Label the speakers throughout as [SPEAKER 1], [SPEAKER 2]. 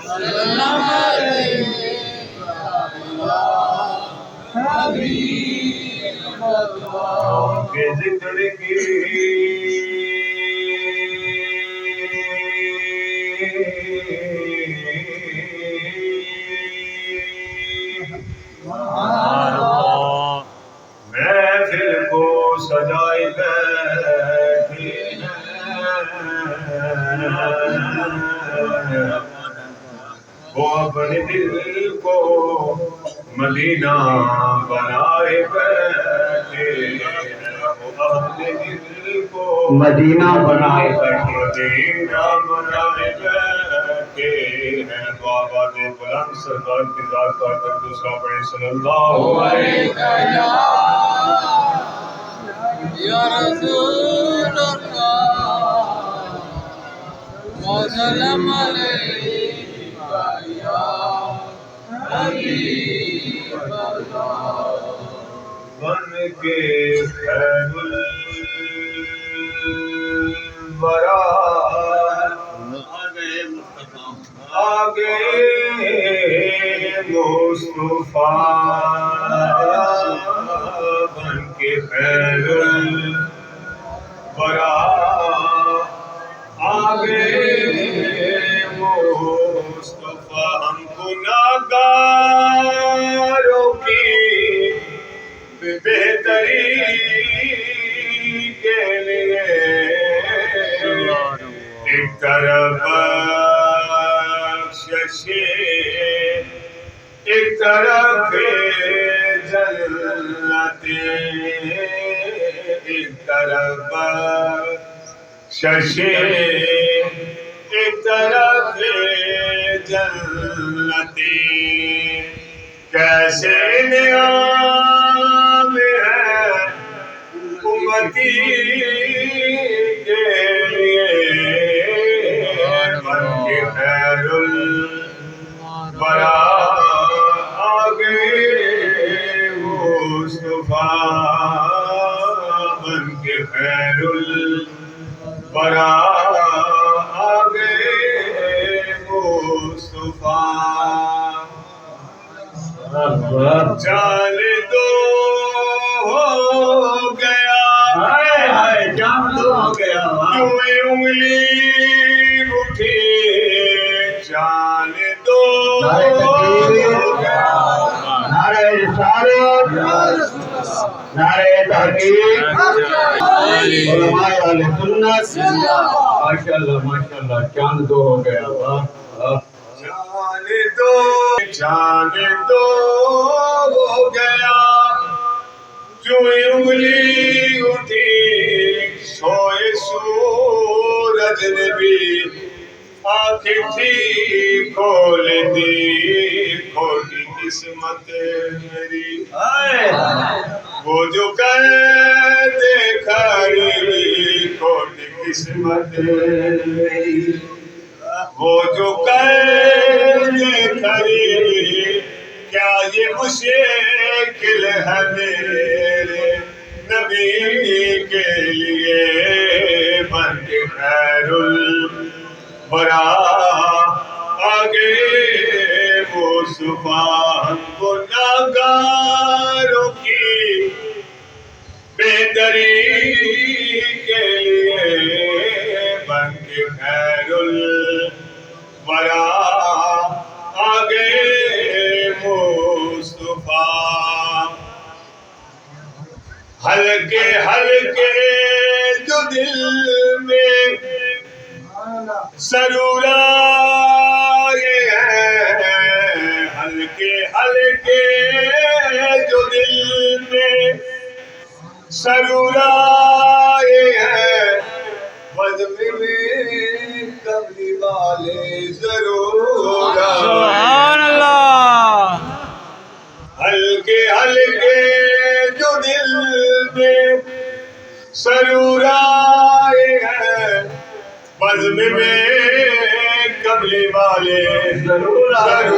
[SPEAKER 1] सल्लम
[SPEAKER 2] के जिक्र की महफिल को सजाए बैठी वो अपने दिल को मदीना बनाए बैठे वो अपने दिल को
[SPEAKER 3] मदीना बनाए बैठे
[SPEAKER 2] मदीना बनाए बैठे हैं बाबा ने बुलंद सरदार की जात का कर दूसरा पढ़े सल्लल्लाहु अलैहि
[SPEAKER 1] या रसूल अल्लाह व सल्लम अलैका या हबीब अल्लाह
[SPEAKER 2] बन के खैरुल वरा आगे मुस्तफा बन के खैरुल वरा आगे मुस्तफा हम गुनाहगारों की बेहतरी के लिए एक तरफ बख्शिशे एक तरफ जन्नते एक तरफ बख्शिशे एक तरफ जन्नते कैसे नियाम है उम्मती के लिए बन के खैरुल वरा आगे मुस्तफा बन के खैरुल वरा आगे मुस्तफा जान दो हो गया
[SPEAKER 3] हाय हाय जान दो हो गया
[SPEAKER 2] क्यों उंगली उठी जान दो हो गया
[SPEAKER 3] नारे रिसालत नारे तहकीक उलमाए वाले सुन्नत माशाल्लाह चांद दो हो गया वाह
[SPEAKER 2] जान दो हो गया जो उंगली उठी सोए सूरज ने भी आँखें थी खोल दी खोटी किस्मत मेरी वो जो कर देखी खोटी किस्मत मेरी वो जो कर देखी क्या ये मुश्किल है मेरे नबी के लिए बन के खैरुल वरा आगे वो सुबह गुनाहगारों की बेहतरी के लिए बन के खैरुल वरा आगे मुस्तफा हल्के हल्के जो दिल में सरूर आए हैं हल्के हल्के जो दिल में सरूर आए हैं वज़्न में कमली वाले जरूर
[SPEAKER 1] सुभान अल्लाह
[SPEAKER 2] हल्के हल्के जो दिल में सरूर आए हैं बज़्म में कमली वाले जरूर आए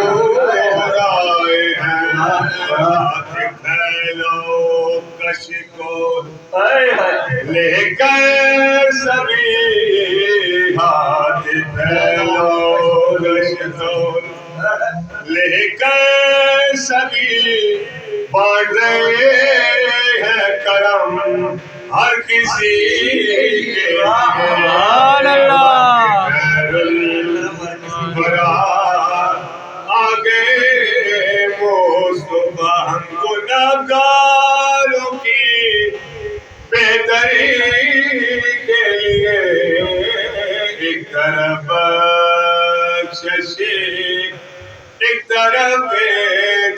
[SPEAKER 2] हैं फैलो कश को लेकर सभी हाथ फैलो कश को لے کر سبھی بانٹ رہے ہیں کرم ہر کسی کے
[SPEAKER 1] سبحان اللہ
[SPEAKER 2] خیر الورا آگے مصطفیٰ ہم گناہگاروں کی بہتری کے لیے ایک طرف بخششی ایک طرف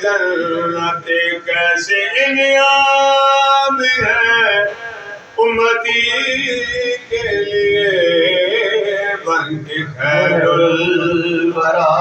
[SPEAKER 2] جنت کیسے انعام ہے امتی کے لیے بن کے خیر الورا